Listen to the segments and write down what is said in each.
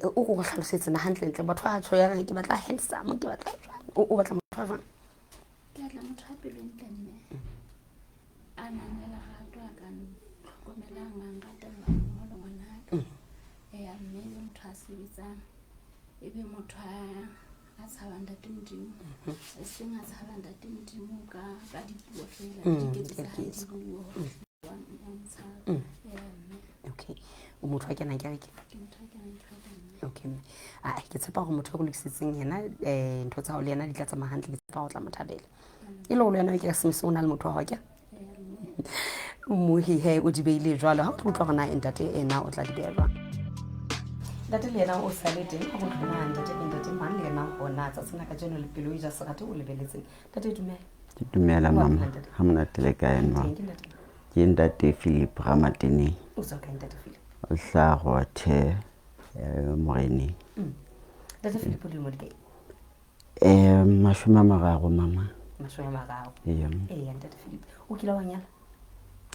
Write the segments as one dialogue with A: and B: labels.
A: o go tlhalosetse na hantle batho a tsho ya ke batla handsome ke batla o batla motho a jwang
B: ke batla motho a pelo ntle mme a nang le lerato a ka tlhokomelang a nratella mo le ngwanaka mme le motho a sebetsang ebe motho a tshabang ntatemodimo e seng a tshabang ntatemodimo ka dipuo fela diketso tsa hae di buo
A: okay o motho a kenang kereke okay ke tshepa gore motho a go lokisitseng yena ntho tsa go le yena di tla tsamaya hantle ke tshepa go tla mothabela e le go le yena ke semese o na le motho wa go ke mohi he o di beile jwalo ha o tlo utlwa gona entate ena o tla di beya jwang ntate le yena o sale teng a go tlhoma ntate mang le yena gona tsa tsena ka jeno le pelo e ja serate o lebeletseng ntate dumela
C: ke dumela mama ha monate le kae ma ke ntate Philip Ramatene
A: o sa ka ntate Philip
C: o hlago the moreni
A: ntate Philip o di mo di
C: mashome a mararo mama
A: mashome a mararo ntate Philip o kila wa nyala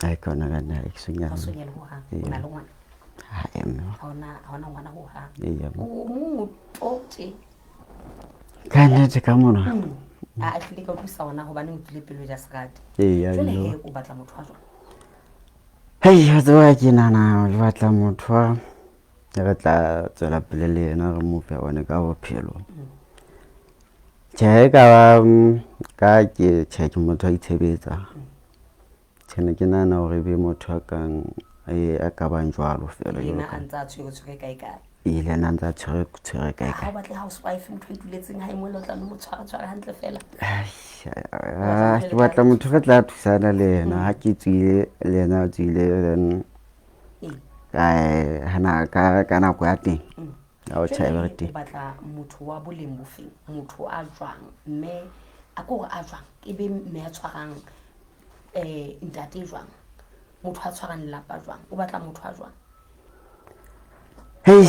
C: ai kona ka nna ke
A: o sonyela ho ha o na le ngwana hona ngwana ho ha o totse
C: ka nnete ka mona
A: a tlile ka utlwisa ona hobane o tlile pelo ja serate
C: jwale
A: he o batla motho a jwang
C: hei wa tseba ke nana ke batla motho a re tla tswela pele le yena re mo fe one ka bophelo tjhe ka ke motho a itshebetsa tshene ke nana hore be motho a kang a ka bang jwalo fela
A: yena a ntse a tshwere kae kae
C: ile nna ntse a tshwere kae
A: ha o batle housewife motho a ituletseng ha mo le tla mo tshwara hantle fela
C: ke batla motho re tla thusana le yena ha ke tswile le yena a tswile then hana ka nako ya teng a o tshaba re teng
A: o batla motho wa boleng bofeng motho a jwang mme a go a jwang e be mme a tshwarang ntate jwang motho a tshwarang lapa jwang o batla motho a jwang
C: hei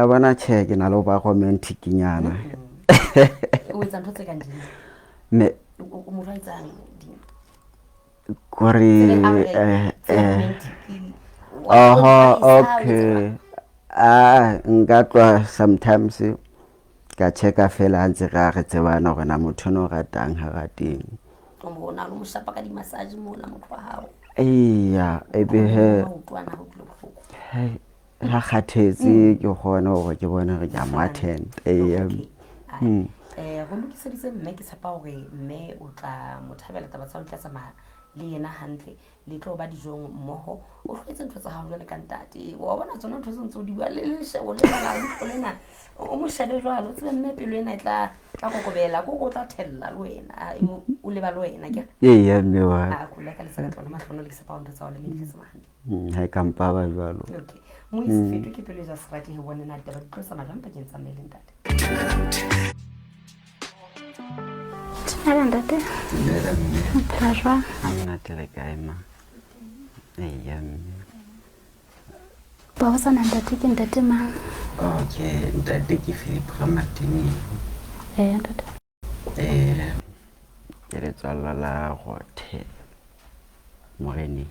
C: bona tjhe ke na le ba romantic nyana
A: o etsa ntho tse kang ding
C: me
A: o mo raitsang ding
C: kore okay nka tloa sometimes ka checka fela ntse ra re tsebana gore na motho no ratang ha rateng
A: o bona lo mo shapa ka di massage mo la motho wa hao
C: ebe he ha khathetse ke gona gore ke bona re ja mo attend
A: go lokiseditse mme ke tshepa gore mme o tla mothabela taba tsa o tla tsamaya le yena hantle le tlo ba dijong mmoho o hlotse ntho tsa hao jwale ka ntate wa bona tsona ntho tse ntse o di bua le shebo le lena o mo shebe jwalo tsebe mme pelo ena e tla kokobela go tla thella le wena o leba le wena ke
C: mme wa
A: a kula ka letsa ka tsona mahlono le sepa ntho tsa o le mme tletse mahandi
C: ha ka mpa ba jwalo
A: okay mo isifeto ke pelo ja serati he bone na taba di tlosa majampa ke ntsa mmele ntate
B: Hello, ntate. Phela
C: monate le kae ma
B: ba ba sana ntate ke ntate mang
C: okay ntate ke Philip Ramatene
B: ntate
C: ke le tswalla la Gothe moreni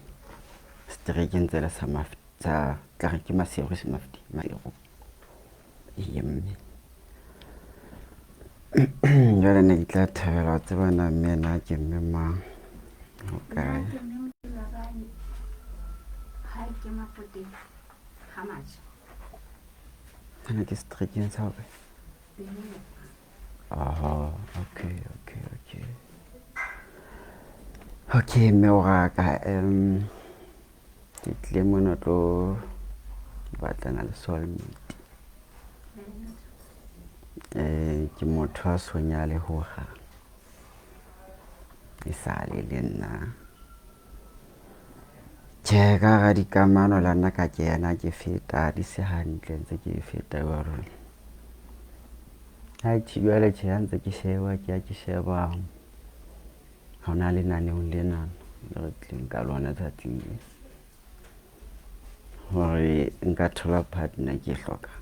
C: streekeng tsela sa mafta ka ke masego se mafti maero mme jwale ne ke tla thabela tsebana mme na ke mme mang okay
B: ha ke mapote ha match
C: ana ke streekeng sa hobe okay mme o raka ke tle mona tlo batlana le soulmate ke motho a sonyale ho ga e sale le nna ke ga dikamano la nna ka kena ke feta di se hantle ntse ke feta wa rona ha tshibele tse ntse ke sheba ke sheba hona le naneong lena re tleng ka lona thatile hore nka thola partner ke hloka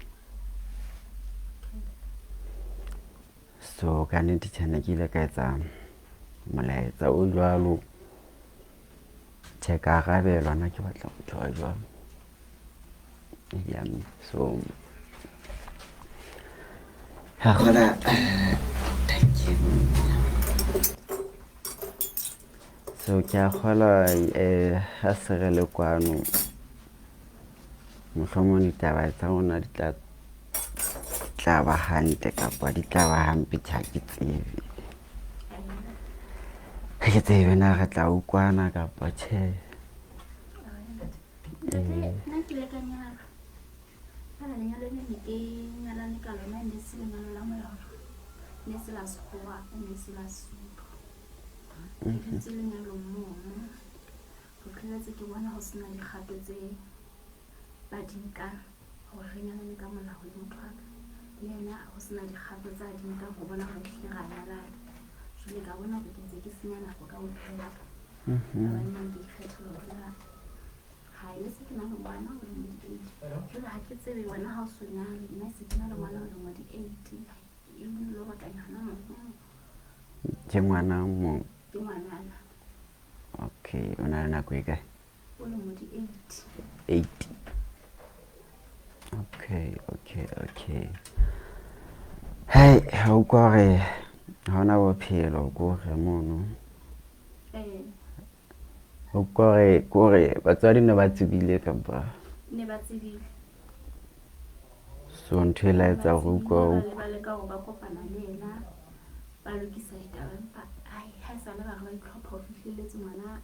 C: so ka nnete tjena ke ile ka etsa molaetsa o jwalo ka arabelwa na ke batla motho wa jwalo so ha kgona so ke a kgolwa ha se re le kwano mohlomong ditaba tsa rona di tla ba hantle kapa di tla ba hampe ha ke tsebe ha ke tsebe na re tla ukwana kapa tjhe
B: nna ke le ka nyala ka lenyalo le ne ke nyalane ka lona ne se lenyalo la molao ne se la sekgowa ne se la Sesotho ke dutse lenyalong moo ho qeletse ke bona ho sena dikgato tse ba di nkang hore re nyalane ka molao le motho wa ka le yena ho sena dikgato tsa di nkang ho bona hore ke ra nyalana jwale ka bona hore ke ntse ke senya nako ka bophelo ba ka ba nna ke ikgethela hore ha ile se ke na le ngwana o leng di 8 jwale ha ke tsebe wena ha o so nyale nna se ke na le ngwana o leng di 8 e mo lo batla hana mo
C: ke ngwana mo
B: ke ngwanana
C: okay o na le nako e kae
B: o leng di
C: 8 okay hey ha o kwa re ha ona bophelo ko re mono o kore batswadi ne ba tsebile kapa
B: ne ba tsebile
C: so ntho e la etsa go utlwa
B: ba le ka go ba kopana le yena ba lokisa ditaba empa ai ha sa le ba re ba itlhopha ho fihlelletse ngwana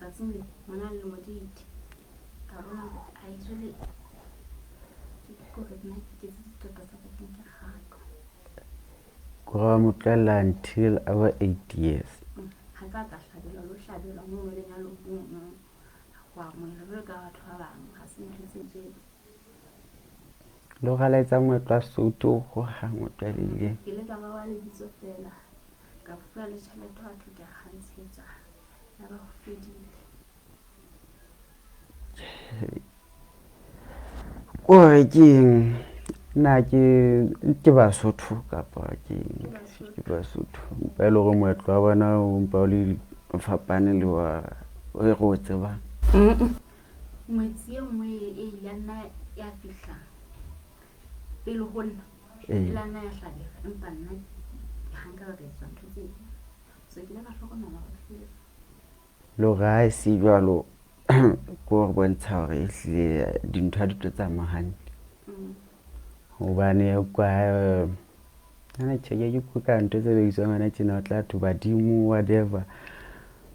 B: tsatsing le ngwana le moditi ka bona ai jwale ke re nna ke tsetsa tsa ka ke kgaka
C: go motlela until our 8 years
B: ha ka hlabela lo hlabela mo le nyalo mo wa mo re be ka batho ba bang ha se ntse tse
C: lo gala etsa motla Sotho go ha motlelile
B: ke le ka ba wa le ditso fela ka fula le tšhelete wa thuta kgantshetsa ya ba go fedile
C: gore ke na ke Basotho kapa ke Basotho ba ile go moetlo wa bona o mpa o le fapane le wa o go tseba
B: mwetsi e nngwe e ya nna ya fihla pele ho nna la nna ya hlabela empa nna hanga ba ke tswa ntho tse so ke le ba hlokomela ho
C: lo ga se jwalo go bontsha hore ehlile dintho di tlo tsamaya hobane kwa ana tshege ke go ka ntho tse be iswa ngana tsena o tla thu badimo whatever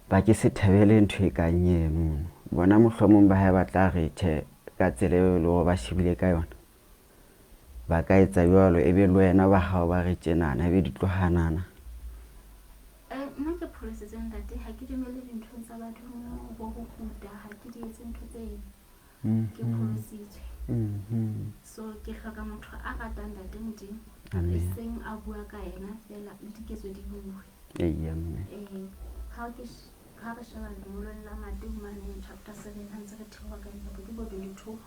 C: ba ke se thabele ntho e ka nyeno bona mohlomong ba ha ba tla re the ka tsele le go ba shibile ka yona ba ka etsa jwalo e be le wena ba hao ba re tsenana e be di tlohanana
B: nna ke process en date ha ke dumele dintho tsa batho go go kuta ha ke di etse ntho tse ke process so ke hloka motho a ratang date modimo e seng a bua ka yena fela le diketso di bue ha re sheba lengolong la Mateumane chapter 7 hanse re thewa ka nna ke bo dintho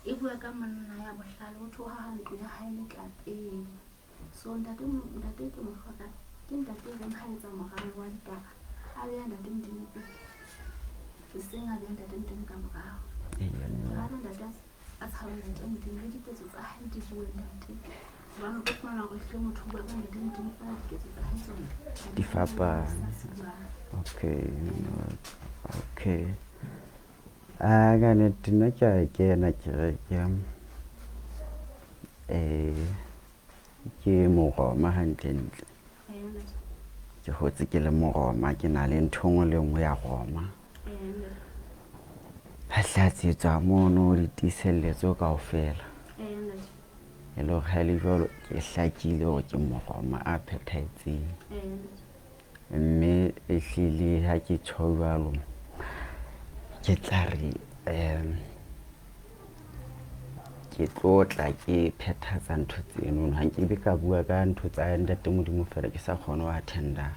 B: e bua ka monna ya bohlale o thoha ha ntlo ya hae le tlapeng so ntate ke mo hloka ke ntate re ha etsa moralo wa ditaba a le ntate modimo ke seng a le ntate modimo ka morao ha ntate a tshaba ntate modimo le diketso tsa hae di bue ntate ba go fumana go hle motho ba ka ntate modimo fa diketso tsa hae tsona
C: di fapa okay aga ne tina ke na ke mo Roma hantle ke hotse ke le mo Roma ke na le nthong le nngwe ya Roma ha hlatse tswa mono di tiselletso kaofela e lo ga le jolo ke hlakile gore ke mo Roma a phethetseng mme e hlile ha ke tshwalo ke tla re ke tlotla ke phethatsa ntho tseno ha ke be ka bua ka ntho tsa ntate modimo fela ke sa kgone ho attenda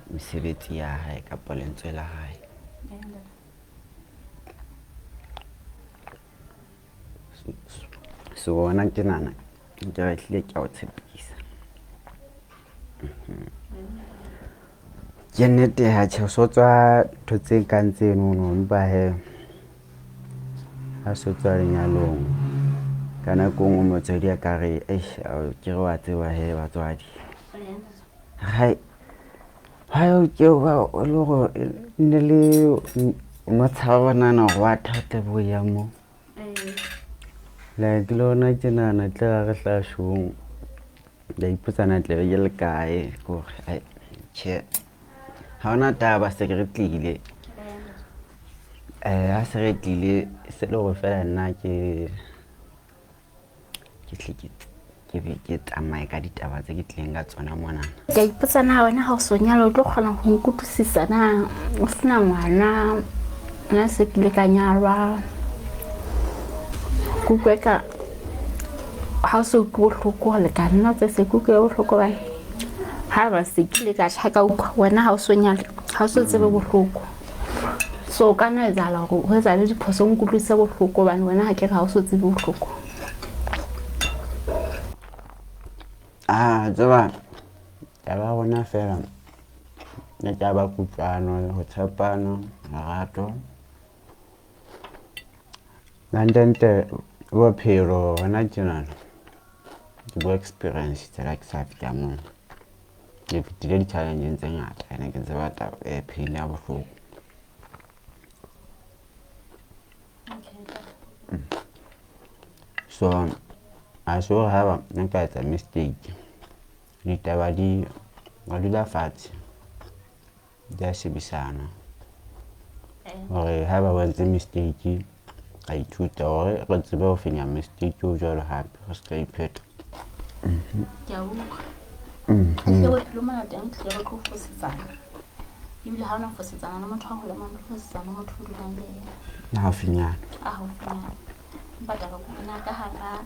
C: mesebetsi ya hae kapa lentswe la hae so wona ke nana ke re hlile ke a o tshepisa ke nnete ha so tswa ntho tse kang tseno no mpa he ha so tswa lenyalong ka nako nngwe motswadi a ka re ke re wa tseba he batswadi hai hayo ke o le go ne le motshaba banana go wa thata bo ya mo la ke lona ke nana tle ga re hlashong la iputsana tle be le kae go ai che ha ona taba se re tlile a se re tlile se le go fela nna ke tsamaya ka ditaba tse ke tlileng ka tsona mona
B: ka ipotsa na wena ha o so nyalo o tlo kgona go nkutlwisisa na o sena ngwana nna se ke le ka nyalwa kukwe ka ha o so ke bohloko le ka nna tse se kukwe bohloko ba ha ba se ke le ka tshaka wena ha o so nyalo ha o so tsebe bohloko so kana ezala go etsa le diphoso nkutlwisa bohloko bana wena ha ke ga o so tsebe bohloko
C: tseba taba gona fela ne taba kutlwano go tshepana lerato nantente bophelo gona tjenana ke bo experience tsela ke sa feta moo ke fetile di-challengeng tse ngata ene ke tseba pain ya bohloko so a se gore haba nka etsa mistake ditaba di dula fatshe di a shebisana gore haba o entse mistake ka ithuta gore re tsebe go fenya mistake o jalo gape go se ka ipheta
B: ke a utlwa hle bophelo mona teng hle re tlo fosetsana ebile ha o na fosetsana le motho a go le mang fosetsana motho o dulang le yena
C: na gaufinyana
B: a gaufinyana empa taba ko bona ka hara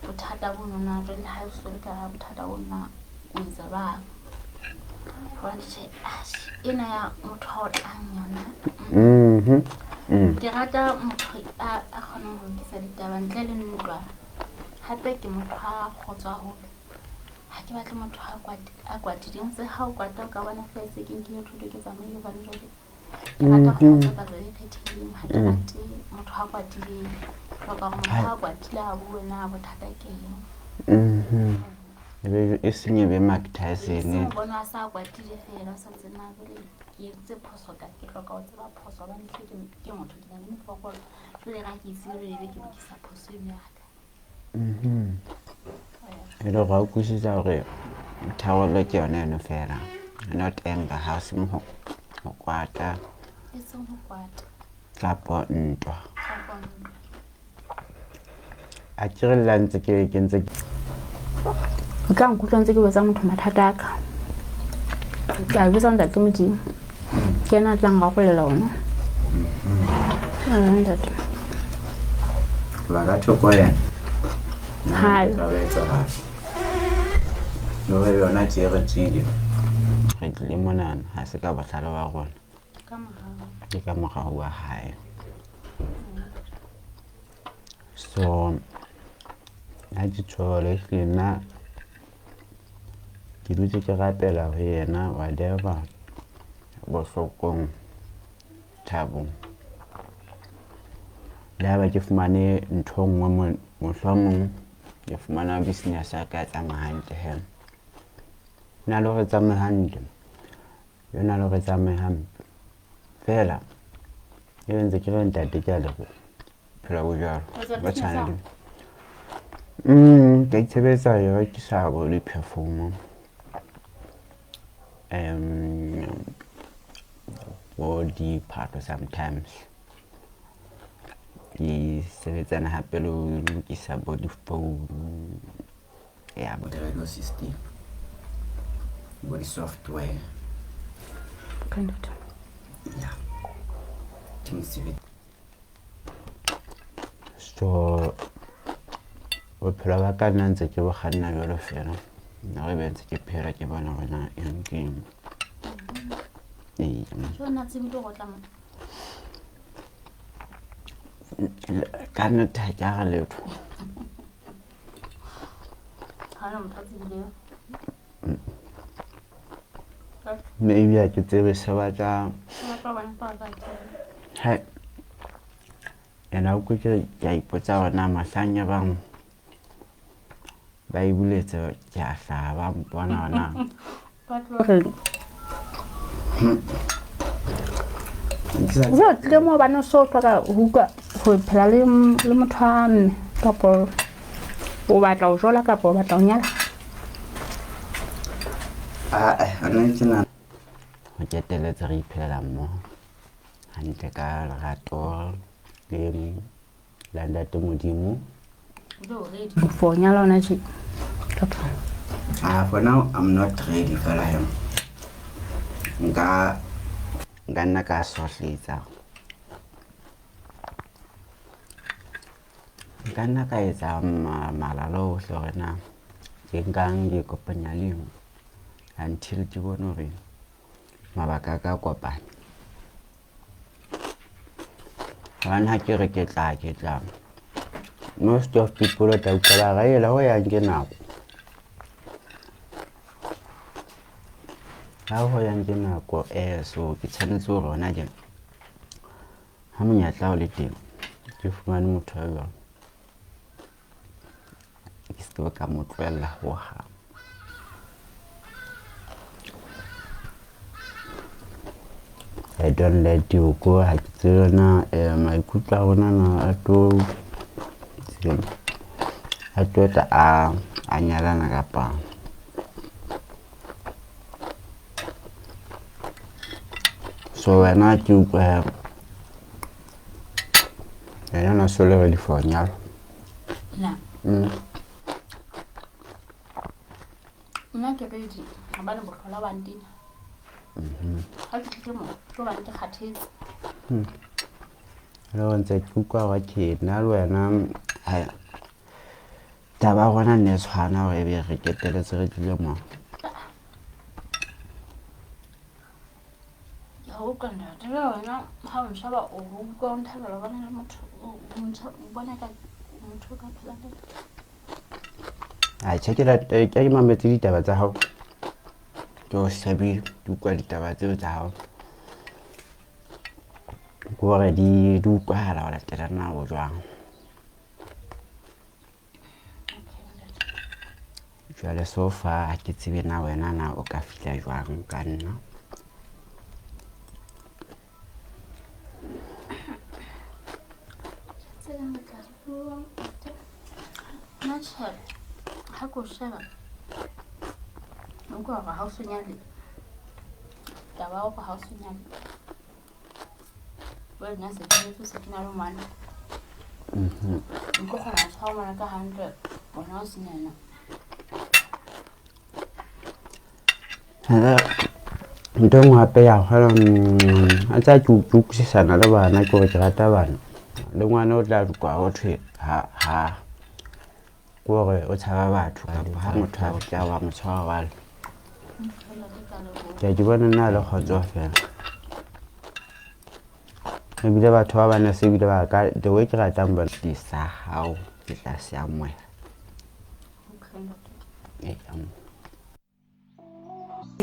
B: bothata bonona jwale ha o so le ka hara bothata bona o etsa jwang gobane tjhe ena ya motho a o tlang yona ke rata motho a kgonang go lokisa ditaba ntle le ntwa hape ke motho a kgotsa haholo ha ke batle motho a kwatile ntse ha o kwata o ka bona fela se ke nkile thuto ke tsamaile bane jwale ke rata go etsa ka jwale phethileng ha ke rate motho a kwatileng hloka gore motho a kwatile a bue na bothata ke eng
C: e senye be Mike Tyson
B: bona a sa kwatile fela o sa tsena jwale ke entse phoso ka ke hloka go tseba phoso ba ntle ke motho ke na le motho wa gore jwale ga ke itse jwale be ke lokisa phoso e yaka
C: e le go kwisisa gore tharollo ke yone eno fela not anger ha se mo go kwata
B: e seng go kwata
C: kapo ntwa
B: ka
C: a ke la ntse ke ntse
B: o ka nkutlwa ntse ke botsa motho mathata a ka ke a botsa ntate Modimo ke ena a tlang ga golela ona ntate
C: ba ka thoko yena
B: hai
C: no re yona ke re tsile re tlile monana ha se ka botlhale wa rona ke ka morao wa hae so a di tshole nna ke dutse ke rapela go yena whatever bohlokong Thabong le ha ba ke fumane ntho nngwe mohlomong ke fumana business ya ka tsamaya hantle he na le go tsamaya hantle yona le go tsamaya hampe fela e ntse ke re ntate ke a lebo phela bo jalo ba tshwanedi ke itshebetsa yo ke sa go le perform body part sometimes ke sebetsana hape le ho lokisa body phone ya modelo system body software
B: kind of
C: ya so bophelo ba ka nna ntse ke bo kganna jalo fela nna re be ntse ke phela ke bona gona eng ke eng ka nnete ha ke aga letho maybe ha ke tsebe se batla hai yena o ke a ipotsa gona mahlang ya bang ba e buletse ke a hlaha ba mpona ona
B: Zo tle mo bana so ka huka ho phela le motho a mme kapo o batla o jola kapo o batla o nyala.
C: ana tsena ho keteletse re iphelela mmoho hantle ka lerato le la ntate Modimo.
B: For nyala ona tje. Kapo
C: For now I'm not ready for him. Nka nna ka sohletsa. Nka nna ka etsa malalo hore na ke nkang di kopanya le until ke bone hore mabaka ka kopana. Hana ke re ke tla. Most of people that are going to go and now. How are you going to go? So it's a little on again. How many at all it is? If one more travel, it's to come out well. I don't let you go. I don't know. My good at all. I thought anyala na kapa so when I do I don't know so ready for nyala
B: na ke ready abana bothola bandina ha ke mo to ba ke khathetse
C: lo ntse kuka wa kena le wena taba gona ne tshwana gore be re keteletse re tlile mo
B: ya o kana tla wena ha o shaba o go nthabela bana le motho o bona ka motho ka phela
C: a tshekela ke mametse ditaba tsa hao to sabi du kwa ditaba tsa hao gore di utlwahala wala tela nao jwang jwale so far ha ke tsebe na wena na o ka fihla jwang ka nna
B: ha ko shaba nko ga ha o senyale taba o ga ha o senyale wena se ke se kina lo mana nko ga sa o mana ka 100 bona o senyana
C: ntong hape ya hore a tsa tsukisana le bana ke re ke rata bana le ngwana o tla kwa o thwe ha gore o tshaba batho ha motho a tla wa motshwara wale ke bona nna le khotso fela ebile batho ba bana se bile ba ka the way ke ratang ba disa hao ke tla se amwe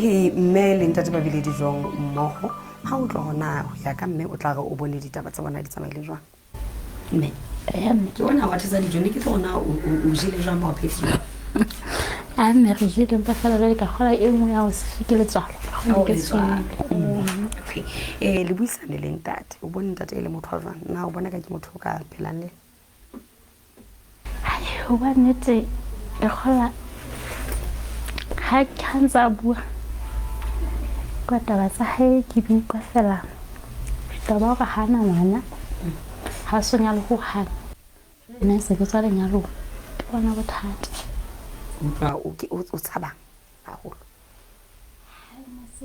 A: mme le ntate ba bile dijong mmogo ha o tlo hona ho ya ka mme o tla re o bone ditaba tsa bona di tsamaile jwang mme ke bona wa tsa dijo ne ke tlo hona o jile jwang ba phefsi
B: a mme re jile ba fela le ka khola e nngwe ya o se ke le tswalo
A: okay le buisane le ntate o bone ntate e le motho wa jwang na o bona ka ke motho ka phelang le
B: o ba nete e khola ha kanza bua kwa taba tsa hae ke buka fela taba ga hana ngwana ha sonya le go hana nna se ke tswa lenyalo bona bothata
A: o tshaba haholo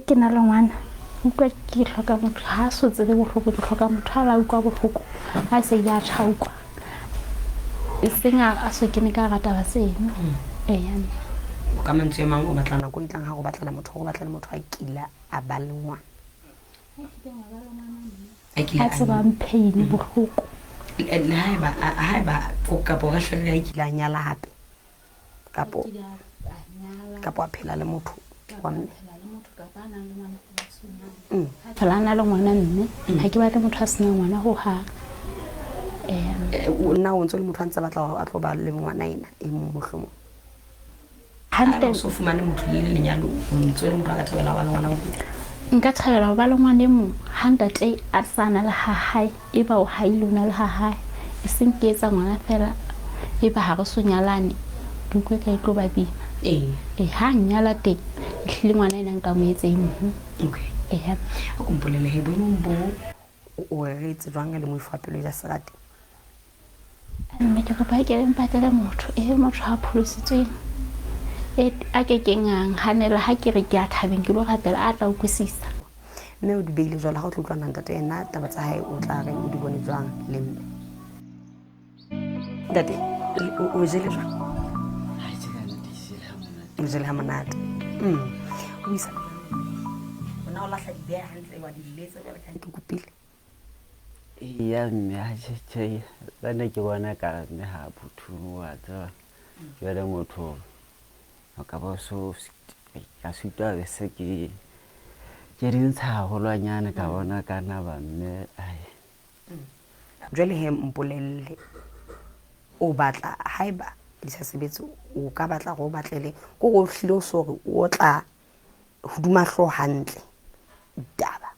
B: ke na le ngwana utlwa ke hloka motho ha so tsebe bohloko ke hloka motho a la utlwa bohloko ha se ya tshauka e senga a so ke ne ka rata ba seno
A: ka mantse mang o batlana go ntlang ha go batla motho a kila a ba le ngwana
B: a tseba mpheini bohloko
A: le haeba o kapo ga hlole a kila nyala hape kapo a phela le motho wa mme
B: phela na le ngwana mme ha ke batla motho a sena ngwana ho ha
A: nna o ntse le motho a ntse batla a tlo ba le ngwana ena e mo mohlomo
B: hantle
A: so fumane motho le lenyalo ntse le motho a ka thabela ba le ngwana o
B: nka thabela ho ba le ngwane mong ha ntate a sana le ha hae e ba o haile ona le ha hae e seng ke etsa ngwana fela e ba ha re so nyalane ke utlwe ka tlo ba bima ha nyala teng ehlile ngwana ena nka mo etseng
A: okay
B: ha
A: a kompolele he bo o re itse jwang le mo ifapelo ya serati
B: mme ke ba ke le mpatela motho motho ha pholositsweng a ke kengang hanela ha ke re ke a thabeng ke lo ratela a tla utlwisisa
A: mme o di beile jwale ha o tlotlwana ntate ena taba tsa hae o tla reng o di bone jwang le mme ntate o jele jwang o jele ha monate o isa ona o lahla di beha hantle wa di letsa jwale ka ke kopile
C: ya mme ha tjhe bana ke bona ka mme ha buthu wa tsa jwale motho o ka ba so ka sitwa be se ke dintsha holwanyana ka bona kana ba mme ai
A: jwale he mpolelle o batla haiba di sa sebetse o ka batla go batlele go go hlile o so re o tla hoduma hlo hantle daba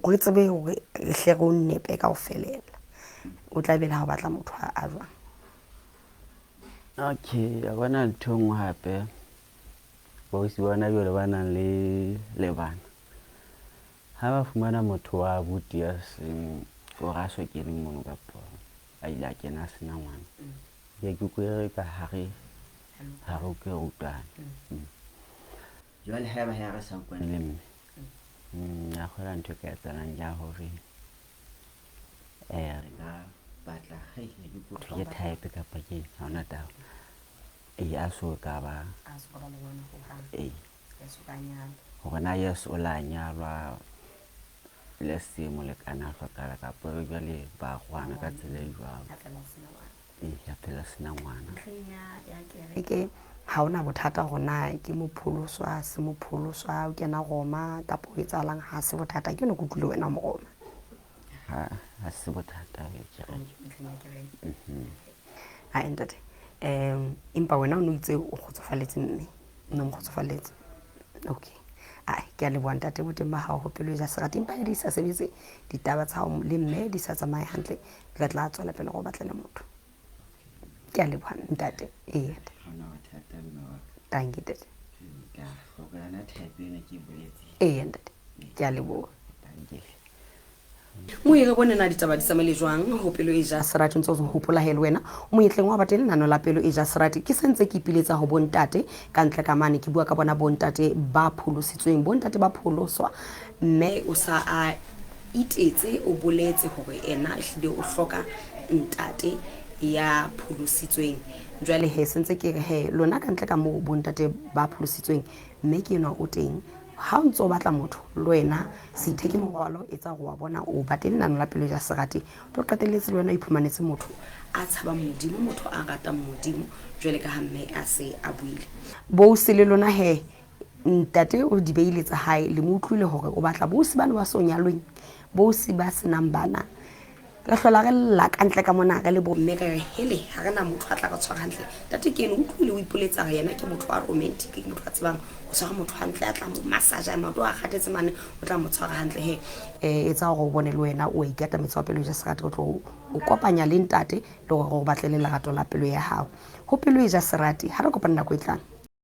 A: o re tsebe hore hle go nepe ka o felela o tla bela ha o batla motho a jwang
C: okay ya bona ntho hape bo si bona jole ba nang le bana ha ba fumana motho wa buti ya seng o ga so ke leng mo ka po a ila ke na sena ngwana ke kwere ka hare ha go ke utana jole ha ba ya re sa kwana le mme ya khola ntho ka tsanang ja hore re ka batla ge ke botho ya type ka pa ke hona tao a so ka ba
A: a so ba le ngwana go ha so ka nyala
C: go na yes o la nyalwa le simo le kana fa kala ka po jale ba gwana ka tsela jwang ya phela sina ngwana
A: ke ha ona bothata gona ke mopholoswa se mopholoswa o kena goma tapo e tsalang ha se bothata ke no kutlule wena mo goma
C: ha se bothata ke
A: ha entate impa wena o no itse o khotsofaletse mme no mo khotsofaletse okay ai ke a le bona tate boteng ba hao go pelo ja serati impa di sa sebetse ditaba tsa hao le mme di sa tsamaye hantle re tla tswela pele go batlela motho ke a le bona ntate
C: hona bothata mme
A: thank you tate
C: ka go kana type ne ke boletse
A: ntate ke a le bona
C: thank you
A: mo ye re bone na ditaba di tsamele jwang ho pelo e ja serati ntse o hopola hele wena mo yetleng wa bateng nano la pelo e ja serati ke sentse ke ipiletsa ho bontate ka ntle ka mane ke bua ka bona bontate ba pholositsweng bontate ba pholoswa mme o sa a itetse o boletse hore ena hlile o hloka ntate ya pholositsweng jwale he sentse ke re he lona ka ntle ka mo bontate ba pholositsweng mme ke nwa o teng ha o ntse o batla motho le wena se itheke mogwalo e tsa go wa bona o bateng nano la pelo ja serati to qetelletse le wena o iphumanetse motho a tshaba modimo motho a ratang modimo jwale ka ha mme a se a buile bo se le lona he ntate o di beile tsa hae le mo utlwile hore o batla bo se bana ba so nyalweng bo se ba senang bana re hlola re lla ka ntle ka mona re le bo mme re hele ha rena motho a tla ka tshwara hantle tate ke ene o utlwile o ipoletsa yena ke motho wa romantic ke motho a tsebang o tshwara motho hantle a tla mo massage a mato a gatetse mane o tla mo tshwara hantle he etsa go bone le wena o ikata metso pelo ja serati o tlo o kopanya le ntate le go batlela lerato la pelo ya hao go pelo e ja serati ha re kopana nako e tlang